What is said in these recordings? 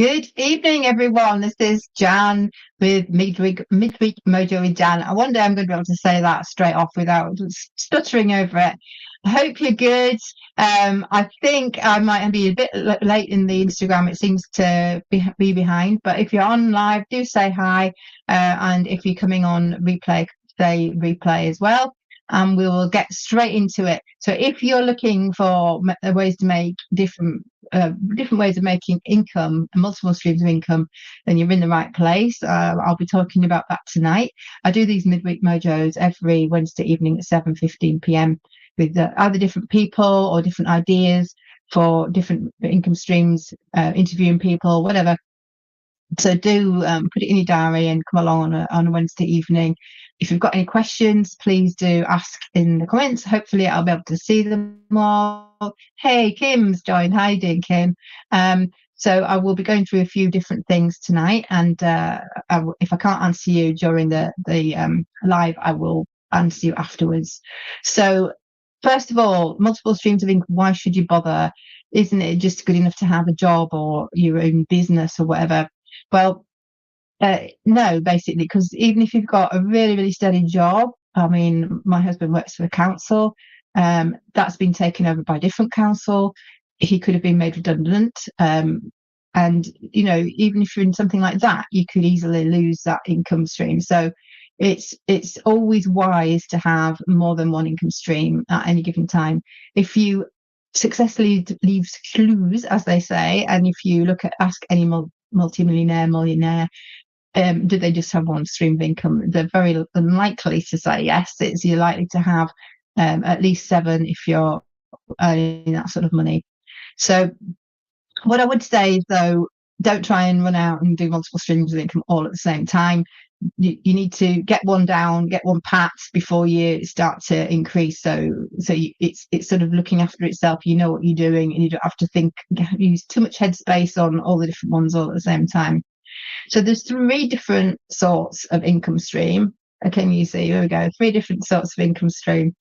Good evening, everyone. This is Jan with Midweek Mojo with Jan. I wonder I'm going to be able to say that straight off without stuttering over it. I hope you're good. I think I might be a bit late in the Instagram. It seems to be behind, but if you're on live, do say hi. And if you're coming on replay, say replay as well. And we will get straight into it. So if you're looking for ways to make different ways of making income and multiple streams of income, then you're in the right place. I'll be talking about that tonight. I do these midweek mojos every Wednesday evening at 7:15 p.m. with either different people or different ideas for different income streams, interviewing people, whatever. So do put it in your diary and come along on a Wednesday evening. If you've got any questions, please do ask in the comments. Hopefully I'll be able to see them all. Hey, Kim's joined. How you doing, Kim? So I will be going through a few different things tonight, and if I can't answer you during the live, I will answer you afterwards. So first of all, multiple streams of income. Why should you bother? Isn't it just good enough to have a job or your own business or whatever? Well, no, basically, because even if you've got a really, really steady job, I mean, my husband works for a council, that's been taken over by a different council. He could have been made redundant. And, you know, even if you're in something like that, you could easily lose that income stream. So it's always wise to have more than one income stream at any given time. If you successfully leave clues, as they say, and if you ask any millionaire, do they just have one stream of income? They're very unlikely to say yes. You're likely to have at least 7 if you're earning that sort of money. So what I would say is, though, don't try and run out and do multiple streams of income all at the same time. You need to get one down, get one pat before you start to increase. So it's sort of looking after itself. You know what you're doing, and you don't have to use too much headspace on all the different ones all at the same time. So there's 3 different sorts of income stream. Okay, you see, here we go. 3 different sorts of income stream.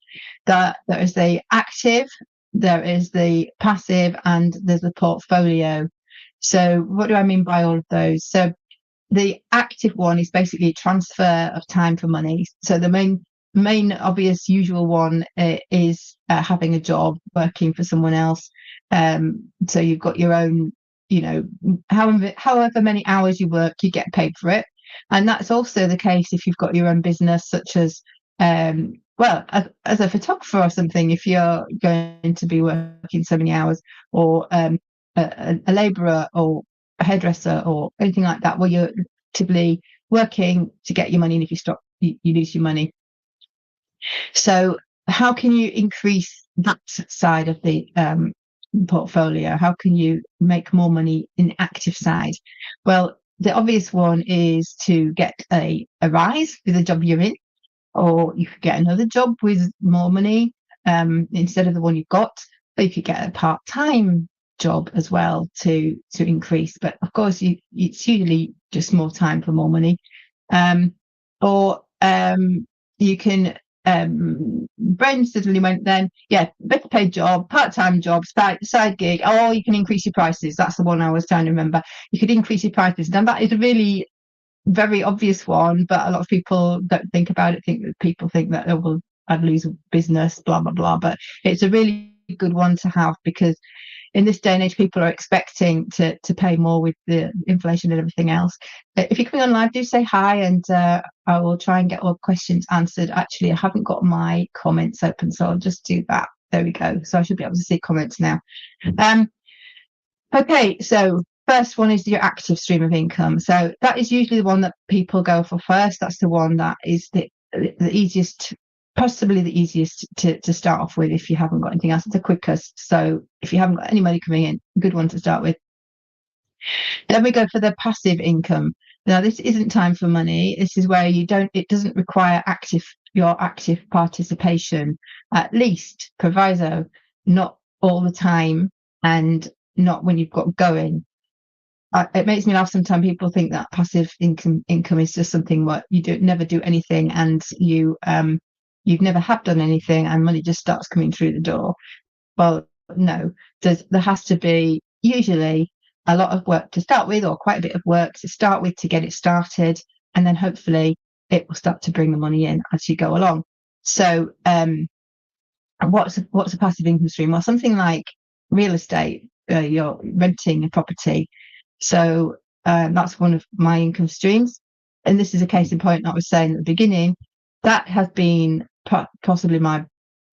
There is the active, there is the passive, and there's the portfolio. So what do I mean by all of those? So the active one is basically transfer of time for money. So the main obvious usual one is having a job, working for someone else. So you've got your own, you know, however many hours you work, you get paid for it. And that's also the case if you've got your own business, such as well, as a photographer or something. If you're going to be working so many hours, or a labourer or a hairdresser or anything like that, where you're actively working to get your money, and if you stop, you lose your money. So how can you increase that side of the portfolio? How can you make more money in the active side? Well, the obvious one is to get a rise with the job you're in, or you could get another job with more money instead of the one you've got, or you could get a part-time job as well to increase. But of course, it's usually just more time for more money. Or you can brain suddenly went then, yeah, better paid job, part-time job, side gig, or you can increase your prices. That's the one I was trying to remember. You could increase your prices. Now that is a really very obvious one, but a lot of people don't think about it. People think that, oh, well, I'd lose a business, blah blah blah. But it's a really good one to have, because in this day and age, people are expecting to pay more with the inflation and everything else. If you're coming on live, do say hi, and I will try and get all questions answered. Actually, I haven't got my comments open, so I'll just do that. There we go. So I should be able to see comments now. Okay, so first one is your active stream of income. So that is usually the one that people go for first. That's the one that is the easiest, possibly the easiest to start off with if you haven't got anything else. It's the quickest. So if you haven't got any money coming in, good one to start with. Then we go for the passive income. Now, this isn't time for money. This is where it doesn't require your active participation, at least proviso, not all the time, and not when you've got going. It makes me laugh sometimes. People think that passive income is just something what you never do anything, and you've never have done anything, and money just starts coming through the door. Well, no, there has to be usually a lot of work to start with, or quite a bit of work to start with to get it started, and then hopefully it will start to bring the money in as you go along. So what's a passive income stream? Well, something like real estate, you're renting a property. So that's one of my income streams. And this is a case in point that I was saying at the beginning. That has been possibly my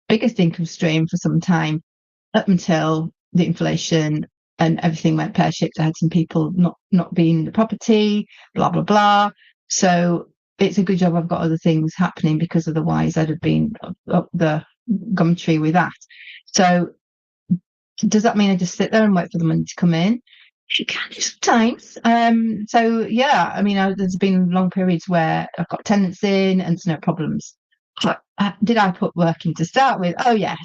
biggest income stream for some time, up until the inflation and everything went pear-shaped. I had some people not being in the property, blah, blah, blah. So it's a good job I've got other things happening, because otherwise I'd have been up the gum tree with that. So does that mean I just sit there and wait for the money to come in? You can do sometimes. So yeah, I mean, there's been long periods where I've got tenants in and there's no problems. But, did I put work in to start with? Oh yes,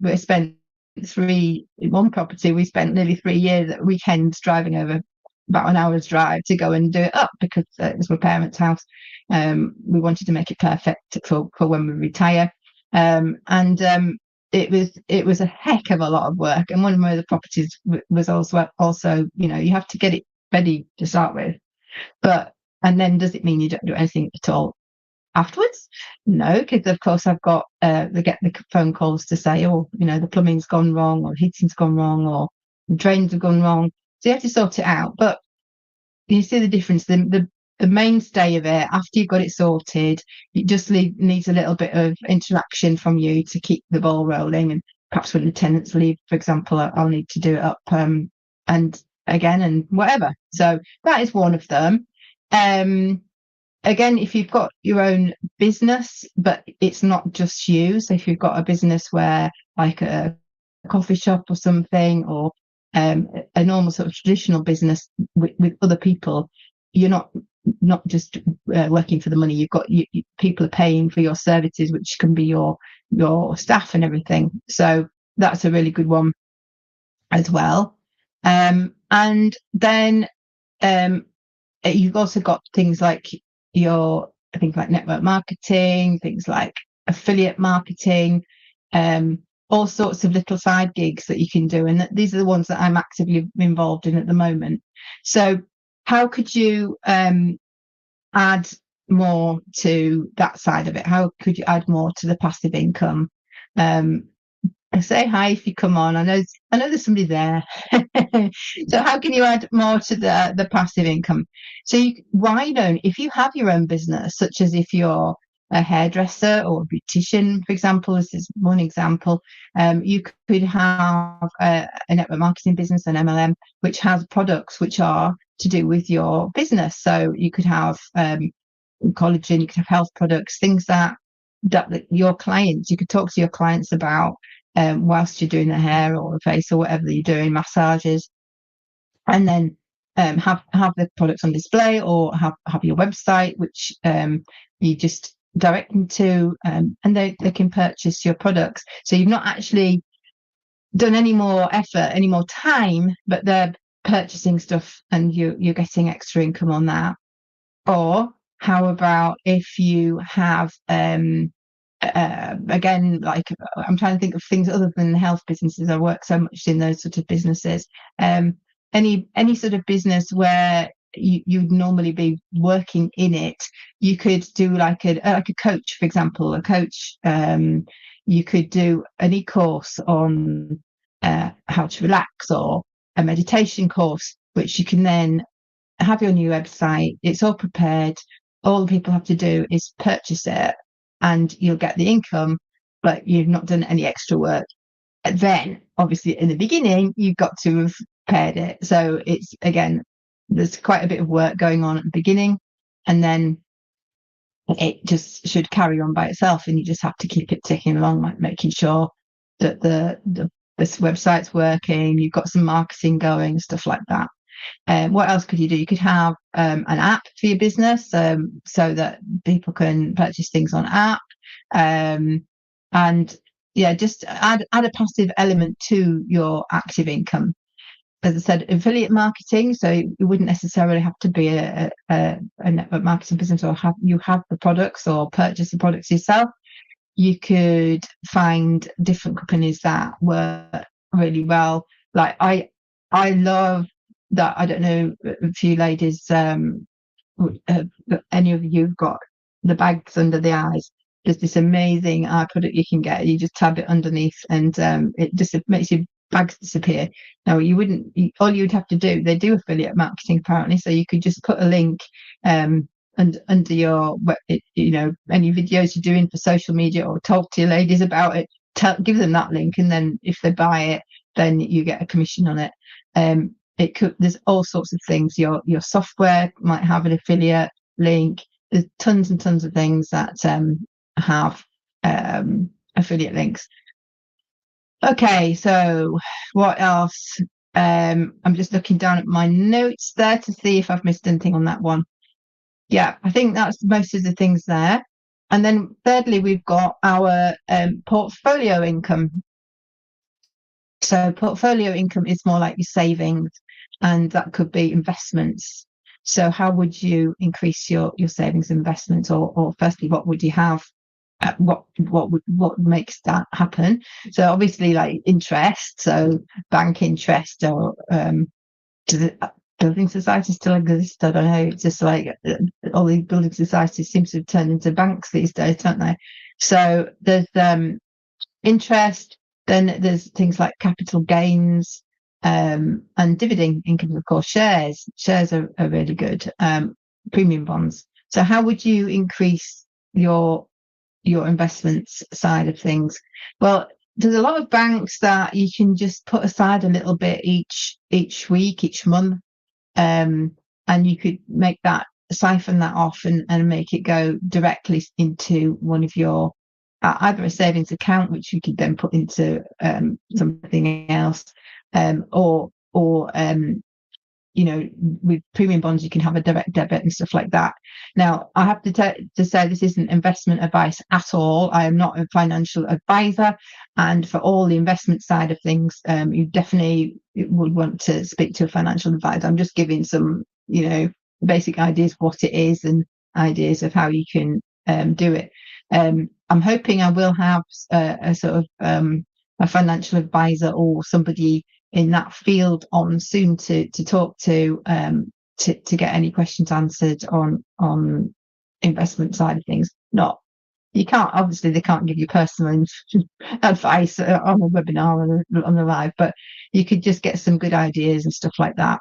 we spent in one property. We spent nearly 3 years at weekends driving over about an hour's drive to go and do it up, because it was my parents' house. We wanted to make it perfect for when we retire. It was a heck of a lot of work, and one of my other properties was also you have to get it ready to start with, and then does it mean you don't do anything at all afterwards? No, because of course I've got they get the phone calls to say, oh, the plumbing's gone wrong, or the heating's gone wrong, or the drains have gone wrong, so you have to sort it out. But you see the difference. The mainstay of it, after you've got it sorted, it just needs a little bit of interaction from you to keep the ball rolling. And perhaps when the tenants leave, for example, I'll need to do it up and again and whatever. So that is one of them. Again, if you've got your own business, but it's not just you. So if you've got a business where, like a coffee shop or something, or a normal sort of traditional business with other people, you're not just working for the money. You've got people are paying for your services, which can be your staff and everything. So that's a really good one as well. And then you've also got things like network marketing, things like affiliate marketing, all sorts of little side gigs that you can do. And these are the ones that I'm actively involved in at the moment. So how could you add more to that side of it? How could you add more to the passive income? Say hi if you come on. I know there's somebody there. So how can you add more to the passive income? So why don't, if you have your own business, such as if you're a hairdresser or a beautician, for example, this is one example, you could have a network marketing business, an MLM, which has products which are to do with your business. So you could have collagen, you could have health products, things that your clients, you could talk to your clients about whilst you're doing the hair or the face or whatever you're doing, massages, and then have the products on display, or have your website, which you just direct them to, and they can purchase your products. So you've not actually done any more effort, any more time, but they're purchasing stuff and you're getting extra income on that. Or how about if you have again, like, I'm trying to think of things other than health businesses. I work so much in those sort of businesses. Any sort of business where you'd normally be working in it, you could do like a coach, for example. A coach, you could do an e-course on how to relax, or a meditation course, which you can then have your new website. It's all prepared. All the people have to do is purchase it, and you'll get the income, but you've not done any extra work. And then, obviously, in the beginning, you've got to have prepared it. So it's, again, there's quite a bit of work going on at the beginning, and then it just should carry on by itself, and you just have to keep it ticking along, like making sure that this website's working, you've got some marketing going, stuff like that. What else could you do? You could have an app for your business, so that people can purchase things on app, and yeah, just add a passive element to your active income. As I said, affiliate marketing. So you wouldn't necessarily have to be a network marketing business, or have the products or purchase the products yourself. You could find different companies that work really well. Like I love that I don't know a few ladies, any of you've got the bags under the eyes. There's this amazing eye product you can get. You just tab it underneath, and it just makes your bags disappear. Now all you'd have to do. They do affiliate marketing apparently, so you could just put a link and under your, any videos you're doing for social media, or talk to your ladies about it. Give them that link, and then if they buy it, then you get a commission on it. There's all sorts of things. Your software might have an affiliate link. There's tons and tons of things that have affiliate links. Okay, so what else? I'm just looking down at my notes there to see if I've missed anything on that one. Yeah, I think that's most of the things there. And then thirdly, we've got our portfolio income. So portfolio income is more like your savings, and that could be investments. So how would you increase your savings investments, or firstly, what would you have? What makes that happen? So obviously, like interest, so bank interest, or do the building societies still exist? I don't know. It's just like all these building societies seem to have turned into banks these days, don't they? So there's interest. Then there's things like capital gains, and dividend income. Of course, shares are really good. Premium bonds. So how would you increase your investments side of things? Well, there's a lot of banks that you can just put aside a little bit each week, each month, and you could siphon that off and make it go directly into one of your either a savings account, which you could then put into something else, or with premium bonds, you can have a direct debit and stuff like that. Now, I have to say this isn't investment advice at all. I am not a financial advisor, and for all the investment side of things, you definitely would want to speak to a financial advisor. I'm just giving some, basic ideas of what it is and ideas of how you can do it. I'm hoping I will have a sort of a financial advisor or somebody in that field on soon to talk to get any questions answered on investment side of things. They can't give you personal advice on a webinar or on the live, but you could just get some good ideas and stuff like that.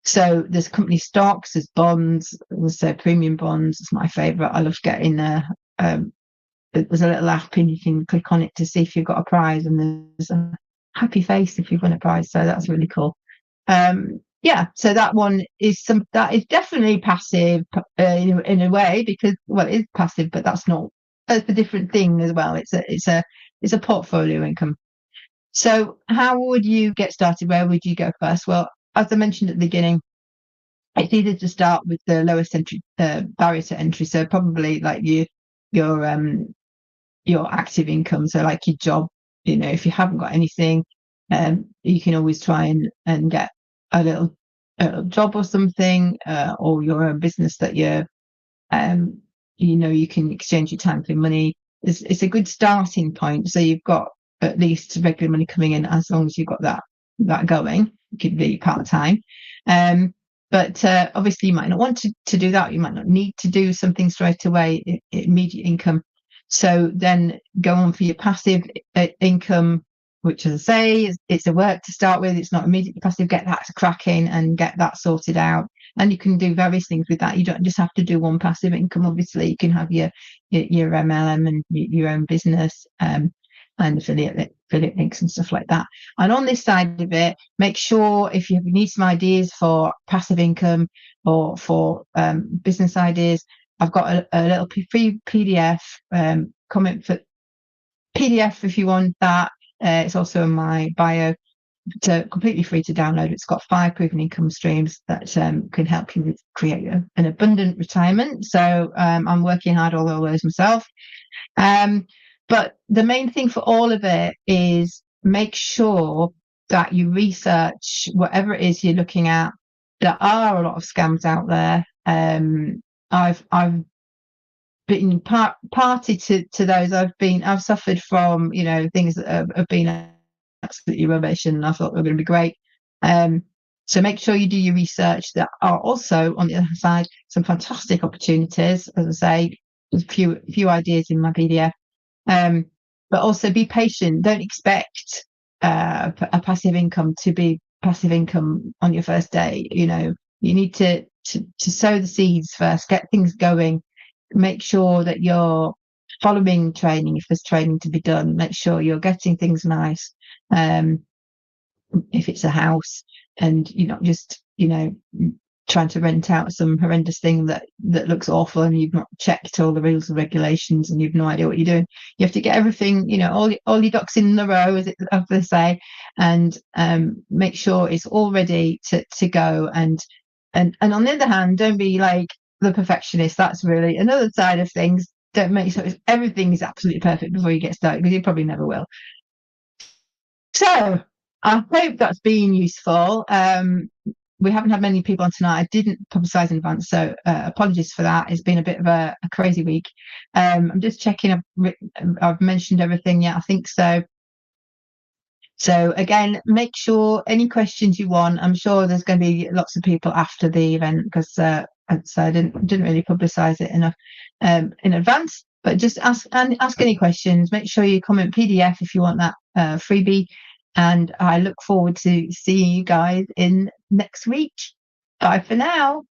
So there's company stocks, there's bonds, there's premium bonds. It's my favorite. I love getting there's a little app and you can click on it to see if you've got a prize, and there's a happy face if you've won a prize. So that's really cool. So that one is definitely passive in a way, because it is passive, but that's a different thing as well. It's a portfolio income. So how would you get started? Where would you go first? Well, as I mentioned at the beginning, it's either to start with the lowest entry barrier to entry. So probably like your active income. So like your job, if you haven't got anything, you can always try and get a little job or something, or your own business that you can exchange your time for money. It's a good starting point. So you've got at least regular money coming in, as long as you've got that going. It could be part-time. But obviously you might not want to do that. You might not need to do something straight away, immediate income. So then go on for your passive income, which, as I say, it's a work to start with. It's not immediately passive. Get that cracking and get that sorted out. And you can do various things with that. You don't just have to do one passive income. Obviously, you can have your MLM and your own business, and affiliate links and stuff like that. And on this side of it, make sure if you need some ideas for passive income or for business ideas, I've got a little free PDF comment for PDF if you want that. It's also in my bio. It's completely free to download. It's got 5 proven income streams that can help you create an abundant retirement. So I'm working hard on all those myself. But the main thing for all of it is make sure that you research whatever it is you're looking at. There are a lot of scams out there. I've been party to those. I've suffered from things that have been absolutely rubbish, and I thought they were going to be great. So make sure you do your research. There are also, on the other side, some fantastic opportunities. As I say, there's a few ideas in my PDF. But also be patient. Don't expect a passive income to be passive income on your first day. You know, you need to sow the seeds first, get things going, make sure that you're following training if there's training to be done, make sure you're getting things nice. If it's a house, and you're not just, you know, trying to rent out some horrendous thing that looks awful and you've not checked all the rules and regulations and you've no idea what you're doing. You have to get everything, you know, all your ducks in a row, as they say, and make sure it's all ready to go. And on the other hand, don't be like the perfectionist. That's really another side of things. Don't make sure everything is absolutely perfect before you get started, because you probably never will. So I hope that's been useful. We haven't had many people on tonight. I didn't publicise in advance, so apologies for that. It's been a bit of a crazy week. I'm just checking. I've mentioned everything. Yeah, I think so. So again, make sure any questions you want. I'm sure there's going to be lots of people after the event, because so I didn't really publicise it enough in advance. But just ask any questions. Make sure you comment PDF if you want that freebie. And I look forward to seeing you guys in next week. Bye for now.